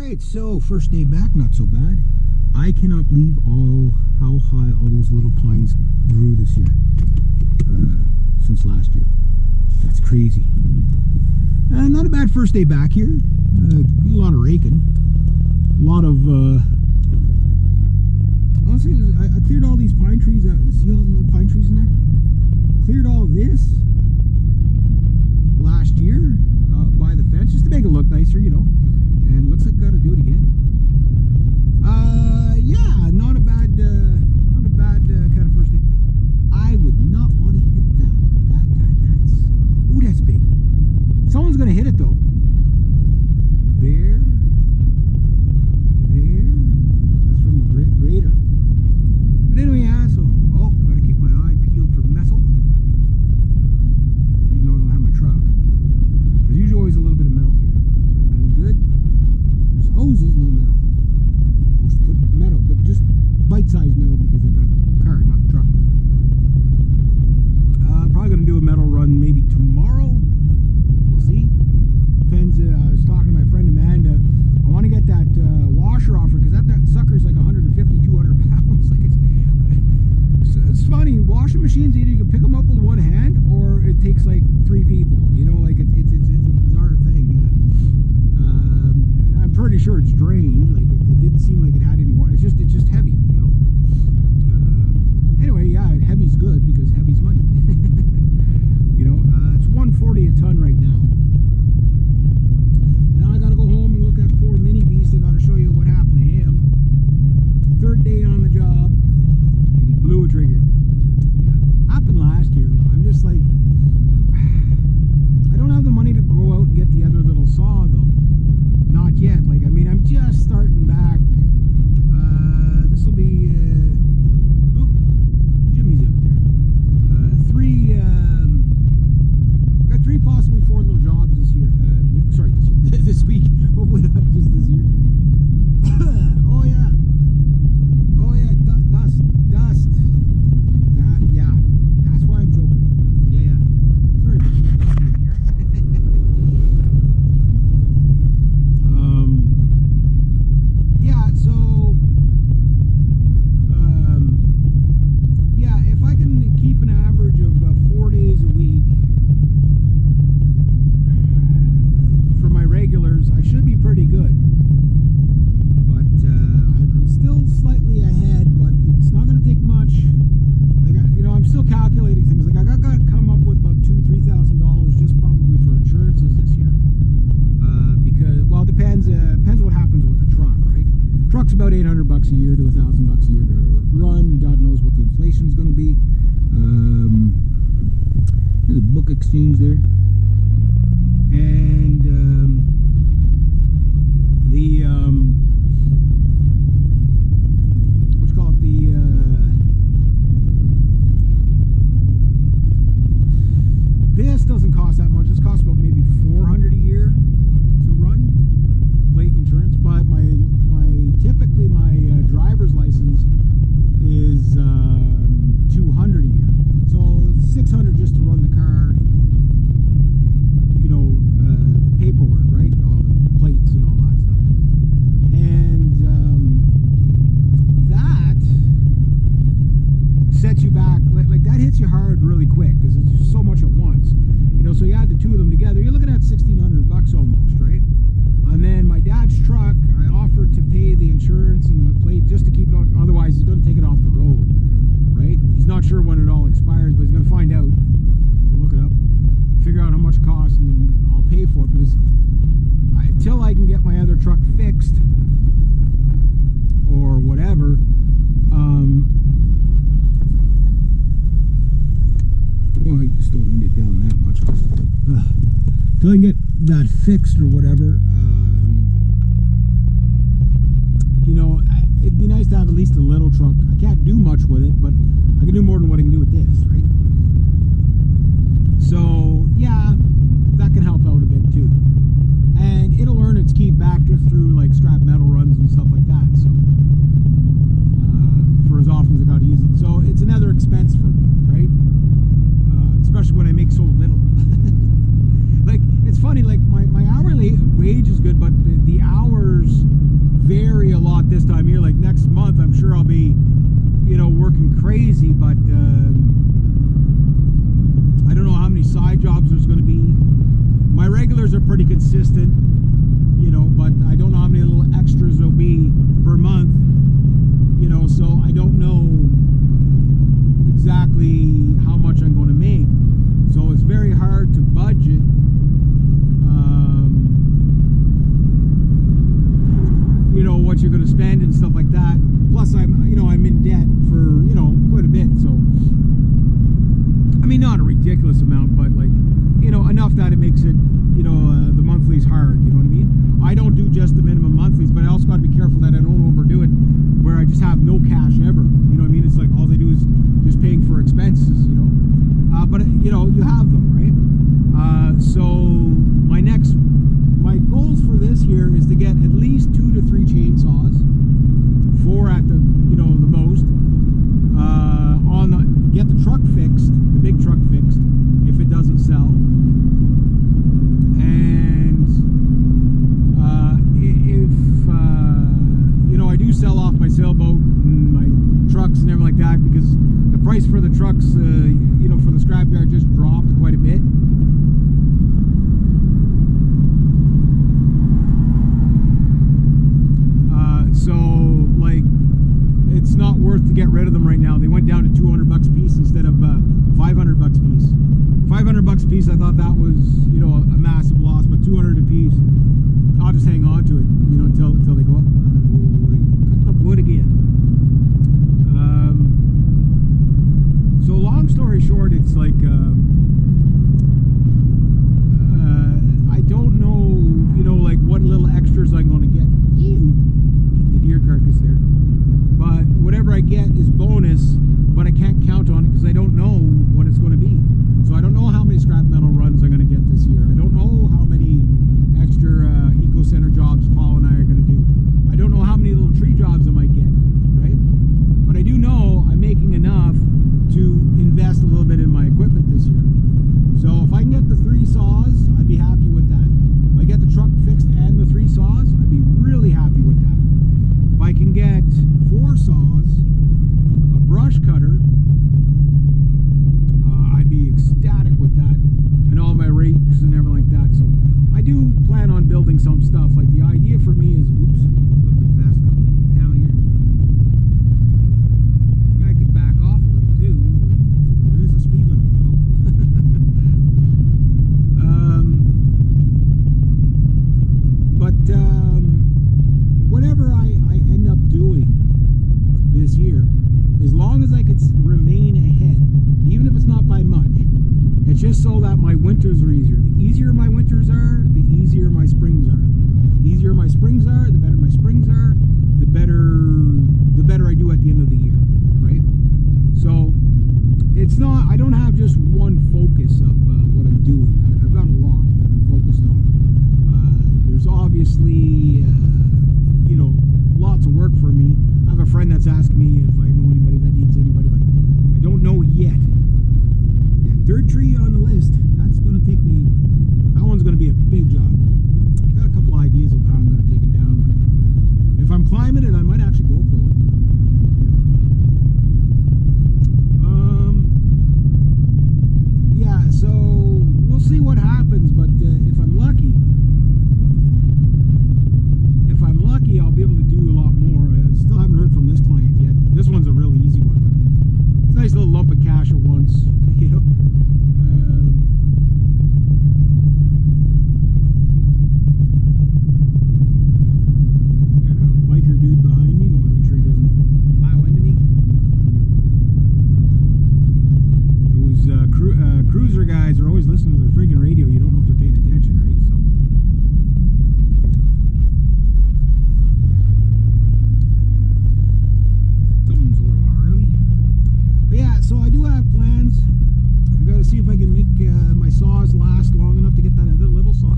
Alright, so first day back, not so bad. I cannot believe how high all those little pines grew this year, since last year. That's crazy. Not a bad first day back here. A lot of raking. A lot of, honestly, I cleared all these pine trees. See all the little pine trees in there? Cleared all this last year by the fence, just to make it look nicer, you know. And looks like got to do it again. Yeah, not a bad kind of first day. I would not want to hit that. That's, ooh, that's big. Someone's gonna hit it though. There. That's from the grader. But anyway, yeah. So, gotta keep my eye peeled for metal. Even though I don't have my truck, there's usually always a little bit of metal here. Doing good. There's hoses, no metal. Supposed to put metal, but just bite-sized metal because I got a car, not a truck. Probably gonna do a metal run maybe tomorrow. We'll see. Depends. I was talking to my friend Amanda. I want to get that washer off her because that sucker's like 150, 200 pounds. Like it's funny. Washing machines, either you can pick them up with one hand or it takes like 3 people. You know, like it's a bizarre thing. Yeah. I'm pretty sure it's drained. Like it didn't seem like it had any water. It's just heavy. You know. Anyway, yeah, heavy's good because heavy's money. You know, it's 140 a ton right now. Now I gotta go home and look at poor Mini Beast. I gotta show you what happened to him. 3rd day on the job, and he blew a trigger. Yeah, happened last year. I'm just like, I don't have the money to go out and get the other little saw though. Not yet. Like, I mean, I'm just starting back. This will be, Jimmy's out there. Got 3, possibly 4 little jobs this year. Sorry, this week. Hopefully not just this year. Oh yeah. Dust. Yeah. That's why I'm joking. Yeah. Sorry about the dust in here. Yeah. So. Yeah. If I can keep an average of 4 days a week. For my regulars, I should be pretty good, but I'm still slightly ahead. But it's not going to take much. Like I'm still calculating things. Like I got to come up with about $2,000-3,000 just probably for insurances this year. Because well, it depends what happens with the truck, right? Truck's about $800 a year to $1,000 a year to run. God knows what the inflation's going to be. There's a book exchange there. And what you call it, this doesn't cost that much. This costs about maybe $400 a year to run, plate insurance. But typically my driver's license is $200 a year, so $600 just to run the car. You know, the paperwork, right? All the plates and all that stuff. And that sets you back, like that hits you hard really quick because it's just so much at once. You know, so you add the 2 of them together, you're looking at $1,600 almost, right? And then my dad's truck, I offered to pay the insurance and the plate just to keep it on, otherwise he's going to take it off the road, right? He's not sure when it all expires, but he's going to find out. He'll look it up, figure out how much it costs, and then I'll pay for it because until I can get my other truck fixed or whatever, well, I just don't need it down that much. Until I can get that fixed or whatever, you know, it'd be nice to have at least a little truck. I can't do much with it, but I can do more than what I can do with this, right? So, yeah, that can help out a bit too. And it'll earn its keep back just through like scrap metal runs and stuff like that. So, for as often as I got to use it. So, it's another expense for me, right? Especially when I make so little. Like, it's funny, like my hourly wage is good, but the hours time of year. Like next month, I'm sure I'll be, you know, working crazy, but I don't know how many side jobs there's going to be. My regulars are pretty consistent, you know, but I don't know how many little extras there'll be per month, you know, so I don't know exactly how much I'm going to make. So it's very hard to budget. You know, what you're going to spend and stuff like that. Plus, I'm in debt for, you know, quite a bit. So, I mean, not a ridiculous amount, but like, you know, enough that it makes it, you know, the monthlies hard. You know what I mean? I don't do just the minimum monthlies, but I also got to be careful that I don't overdo it, where I just have no cash ever. You know what I mean? It's like all they do is just paying for expenses. You know, but you know, you have them, right? So my goals for this year is to get at least 2 to 3 chainsaws, 4 at the, you know, the most. Get the truck fixed, the big truck fixed, if it doesn't sell. And if you know, I do sell off my sailboat and my trucks and everything like that, because the price for the trucks, you know, for the scrapyard just dropped quite a bit. So, like, it's not worth to get rid of them right now. They went down to $200 a piece instead of $500 a piece. $500 a piece, I thought that was, you know, a massive loss, but $200 a piece, I'll just hang on to it, you know, until they go up. Oh, cutting up wood again. So long story short, it's like, I don't know, you know, like what little extras I'm going to get. The deer carcass there. But whatever I get is bonus, but I can't count on it because I don't know what it's going to be. So I don't know how many scrap metal runs I'm going to get this year. I don't know how many extra eco center jobs Paul and I are going to do. I don't know how many little tree jobs I might get, right? But I do know I'm making enough to invest a little bit in my equipment this year. So if I can get the 3 saws, I'd be happy with that. If I get the truck fixed and the 3 saws, I'd be really happy with that. If I can get 4 saws, a brush cutter, I'd be ecstatic with that, and all my rakes and everything like that. So I do plan on building some stuff. Like the idea for me is, oops, a little bit fast coming in down here. I could back off a little too. There is a speed limit, you know. Whatever I end up doing this year, as long as I can remain ahead, even if it's not by much, it's just so that my winters are easier. The easier my winters are, the easier my springs are. The easier my springs are, the better my springs are, the better I do at the end of the year, right? So it's not, I don't have just one focus of what I'm doing. I've got a lot that I'm focused on. There's obviously you know, lots of work for me. I have a friend that's asked me if I know anybody that needs anybody, but I don't know yet. That third tree on the list, that's going to take me, that one's going to be a big job. I've got a couple ideas of how I'm going to take it down, but if I'm climbing it, I might actually go for it. Yeah, so we'll see what happens, but if I'm lucky, I'll be able to do a lot more. I still haven't heard from this client yet. This one's a really easy one. It's a nice little lump of cash at once, you know. Got a biker dude behind me. I want to make sure he doesn't plow into me. Those cruiser guys are always listening to their friggin' radio. You don't know if they're paying attention, right? So. So I do have plans. I got to see if I can make my saws last long enough to get that other little saw.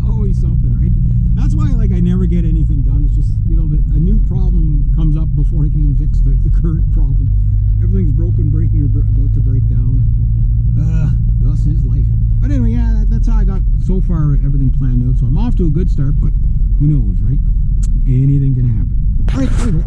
Always something, right? That's why, like, I never get anything done. It's just, you know, a new problem comes up before I can even fix the current problem. Everything's broken, breaking, or about to break down. Thus is life. But anyway, yeah, that's how I got so far everything planned out. So I'm off to a good start, but who knows, right? Anything can happen. Anyway.